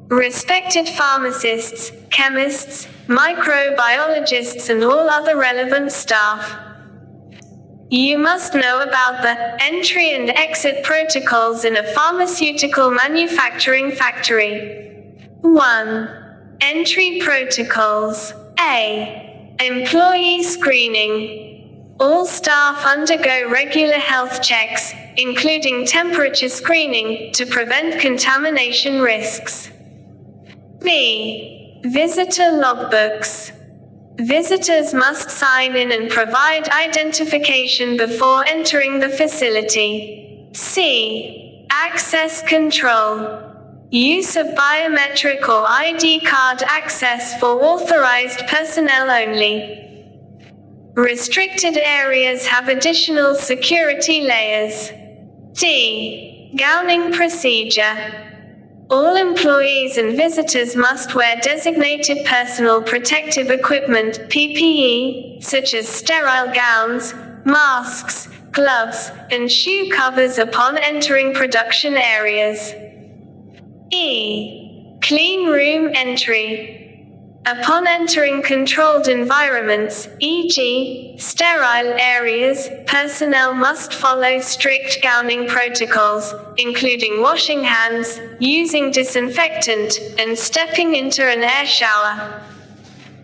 respected pharmacists, chemists, microbiologists and all other relevant staff. You must know about the entry and exit protocols in a pharmaceutical manufacturing factory. 1. Entry protocols. A. Employee screening. All staff undergo regular health checks, including temperature screening, to prevent contamination risks. B. Visitor logbooks. Visitors must sign in and provide identification before entering the facility. C. Access control. Use of biometric or ID card access for authorized personnel only. Restricted areas have additional security layers. D. Gowning procedure. All employees and visitors must wear designated personal protective equipment (PPE), such as sterile gowns, masks, gloves, and shoe covers upon entering production areas. E. Clean room entry. Upon entering controlled environments, e.g., sterile areas, personnel must follow strict gowning protocols, including washing hands, using disinfectant, and stepping into an air shower.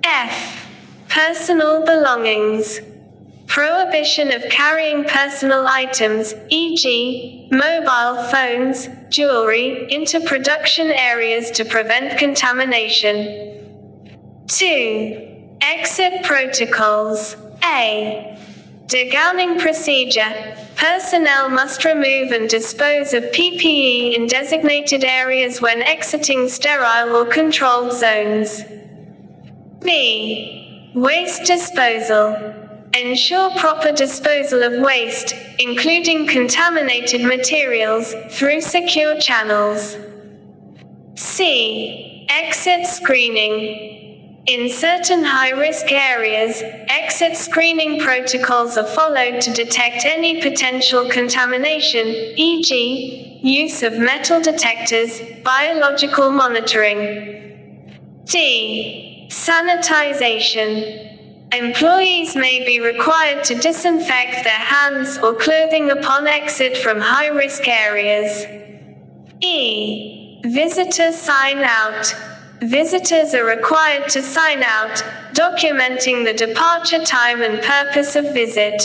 F. Personal belongings. Prohibition of carrying personal items, e.g., mobile phones, jewelry, into production areas to prevent contamination. 2. Exit protocols. A. Degowning procedure. Personnel must remove and dispose of PPE in designated areas when exiting sterile or controlled zones. B. Waste disposal. Ensure proper disposal of waste, including contaminated materials, through secure channels. C. Exit screening. In certain high-risk areas, exit screening protocols are followed to detect any potential contamination, e.g., use of metal detectors, biological monitoring. D. Sanitization. Employees may be required to disinfect their hands or clothing upon exit from high-risk areas. E. Visitor sign-out. Visitors are required to sign out, documenting the departure time and purpose of visit.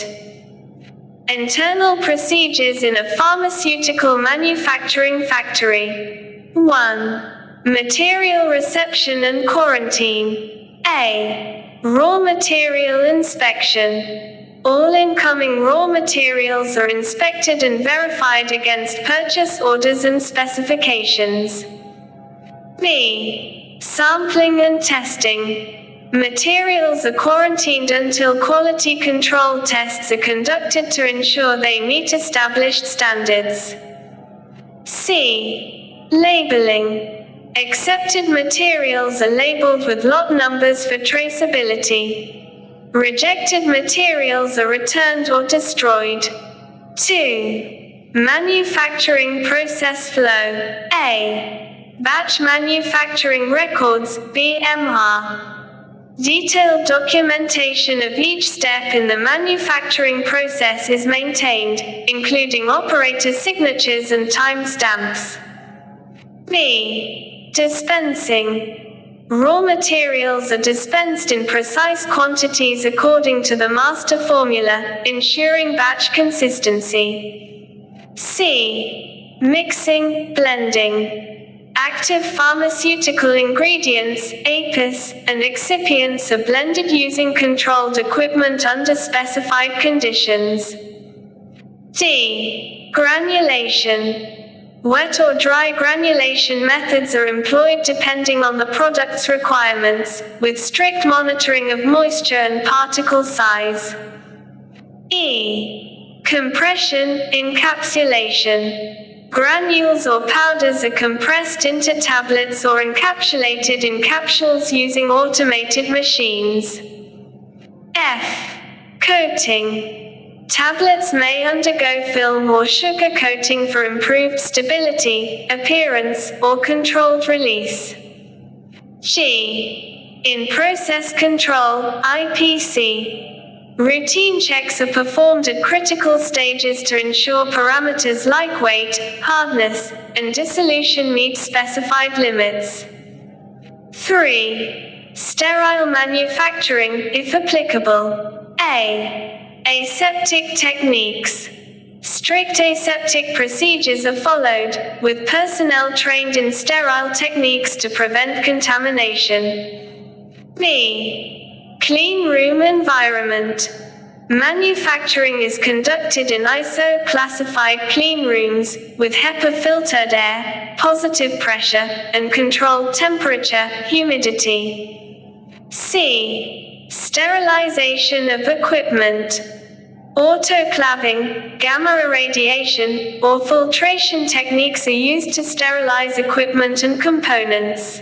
Internal procedures in a pharmaceutical manufacturing factory. 1. Material reception and quarantine. A. Raw material inspection. All incoming raw materials are inspected and verified against purchase orders and specifications. B. Sampling and testing. Materials are quarantined until quality control tests are conducted to ensure they meet established standards. C. Labeling. Accepted materials are labeled with lot numbers for traceability. Rejected materials are returned or destroyed. 2. Manufacturing process flow. A. Batch manufacturing records, BMR. Detailed documentation of each step in the manufacturing process is maintained, including operator signatures and timestamps. B. Dispensing. Raw materials are dispensed in precise quantities according to the master formula, ensuring batch consistency. C. Mixing, blending. Active pharmaceutical ingredients, APIs, and excipients are blended using controlled equipment under specified conditions. D. Granulation. Wet or dry granulation methods are employed depending on the product's requirements, with strict monitoring of moisture and particle size. E. Compression, encapsulation. Granules or powders are compressed into tablets or encapsulated in capsules using automated machines. F. Coating. Tablets may undergo film or sugar coating for improved stability, appearance, or controlled release. G. In process control, IPC. Routine checks are performed at critical stages to ensure parameters like weight, hardness, and dissolution meet specified limits. 3. Sterile manufacturing, if applicable. A. Aseptic techniques. Strict aseptic procedures are followed, with personnel trained in sterile techniques to prevent contamination. B. Clean room environment. Manufacturing is conducted in ISO-classified clean rooms, with HEPA-filtered air, positive pressure, and controlled temperature, humidity. C. Sterilization of equipment. Autoclaving, gamma irradiation, or filtration techniques are used to sterilize equipment and components.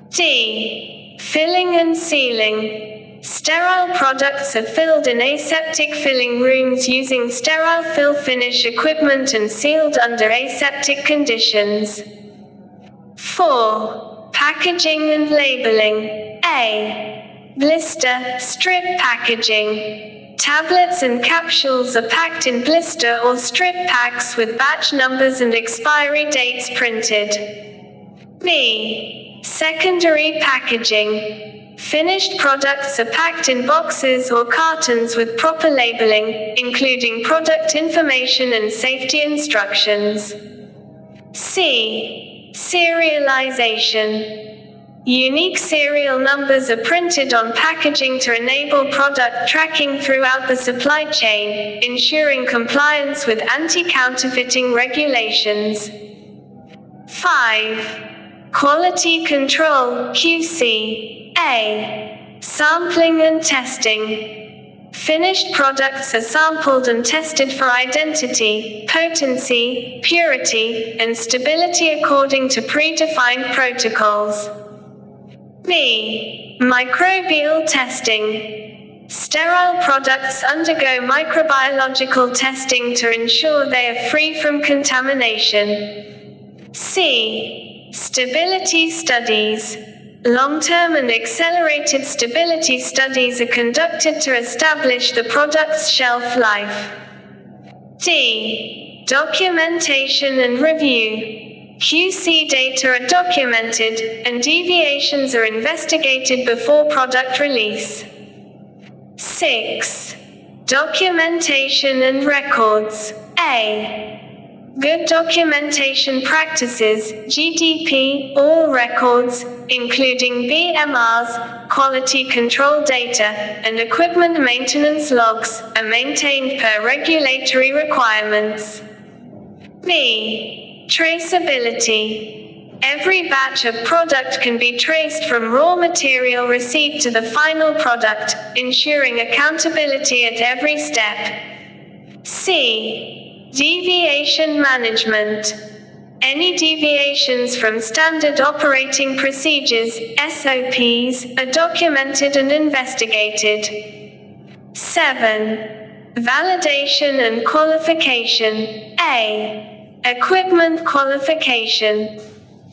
D. Filling and sealing. Sterile products are filled in aseptic filling rooms using sterile fill finish equipment and sealed under aseptic conditions. 4. Packaging and labeling. A. Blister, strip packaging. Tablets and capsules are packed in blister or strip packs with batch numbers and expiry dates printed. B. Secondary packaging. Finished products are packed in boxes or cartons with proper labeling, including product information and safety instructions. C. Serialization. Unique serial numbers are printed on packaging to enable product tracking throughout the supply chain, ensuring compliance with anti-counterfeiting regulations. 5. Quality control, QC. A. Sampling and testing. Finished products are sampled and tested for identity, potency, purity, and stability according to predefined protocols. B. Microbial testing. Sterile products undergo microbiological testing to ensure they are free from contamination. C. Stability studies. Long-term and accelerated stability studies are conducted to establish the product's shelf life. D. Documentation and review. QC data are documented, and deviations are investigated before product release. 6. Documentation and records. A. Good documentation practices, GDP, all records, including BMRs, quality control data, and equipment maintenance logs, are maintained per regulatory requirements. B. Traceability. Every batch of product can be traced from raw material receipt to the final product, ensuring accountability at every step. C. Deviation management. Any deviations from standard operating procedures, SOPs, are documented and investigated. 7. Validation and qualification. A. Equipment qualification.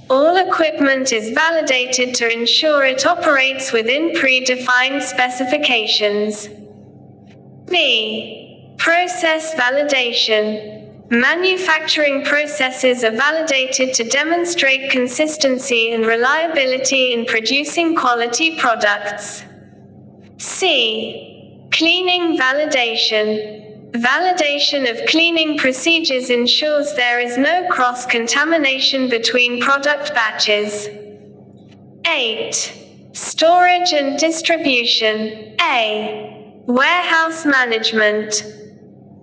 All equipment is validated to ensure it operates within predefined specifications. B. Process validation. Manufacturing processes are validated to demonstrate consistency and reliability in producing quality products. C. Cleaning validation. Validation of cleaning procedures ensures there is no cross-contamination between product batches. 8. Storage and distribution. A. Warehouse management.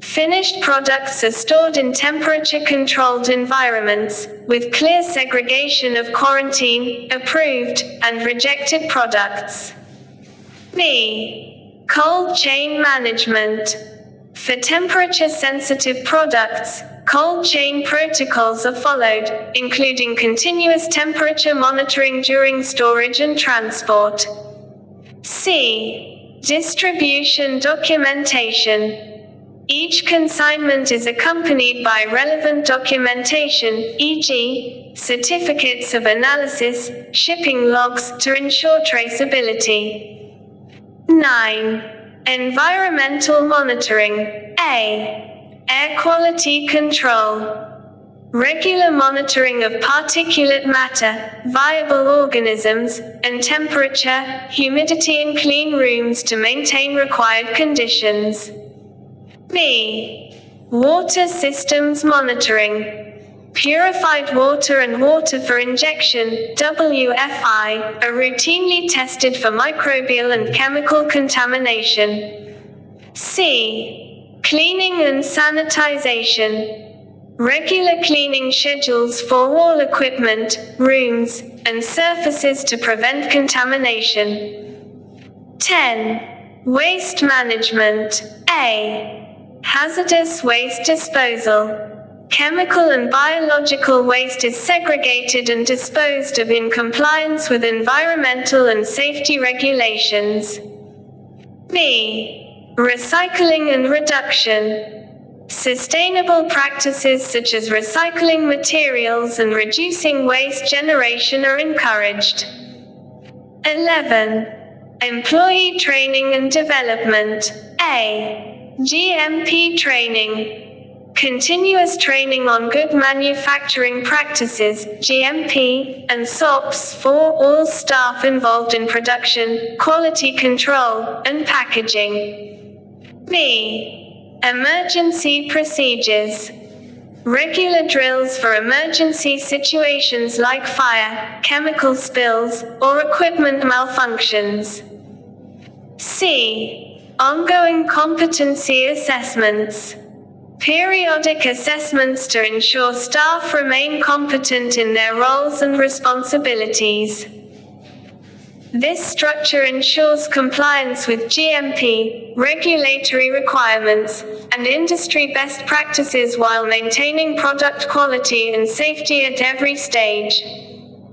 Finished products are stored in temperature-controlled environments, with clear segregation of quarantine, approved, and rejected products. B. Cold chain management. For temperature-sensitive products, cold chain protocols are followed, including continuous temperature monitoring during storage and transport. C. Distribution documentation. Each consignment is accompanied by relevant documentation, e.g., certificates of analysis, shipping logs, to ensure traceability. 9. Environmental monitoring. A. Air quality control. Regular monitoring of particulate matter, viable organisms, and temperature, humidity in clean rooms to maintain required conditions. B. Water systems monitoring. Purified water and water for injection, WFI, are routinely tested for microbial and chemical contamination. C. Cleaning and sanitization. Regular cleaning schedules for wall equipment, rooms, and surfaces to prevent contamination. 10. Waste management. A. Hazardous waste disposal. Chemical and biological waste is segregated and disposed of in compliance with environmental and safety regulations. B. Recycling and reduction. Sustainable practices such as recycling materials and reducing waste generation are encouraged. 11. Employee training and development. A. GMP training. Continuous training on good manufacturing practices, GMP, and SOPs for all staff involved in production, quality control, and packaging. B. Emergency procedures. Regular drills for emergency situations like fire, chemical spills, or equipment malfunctions. C. Ongoing competency assessments. Periodic assessments to ensure staff remain competent in their roles and responsibilities. This structure ensures compliance with GMP, regulatory requirements, and industry best practices while maintaining product quality and safety at every stage.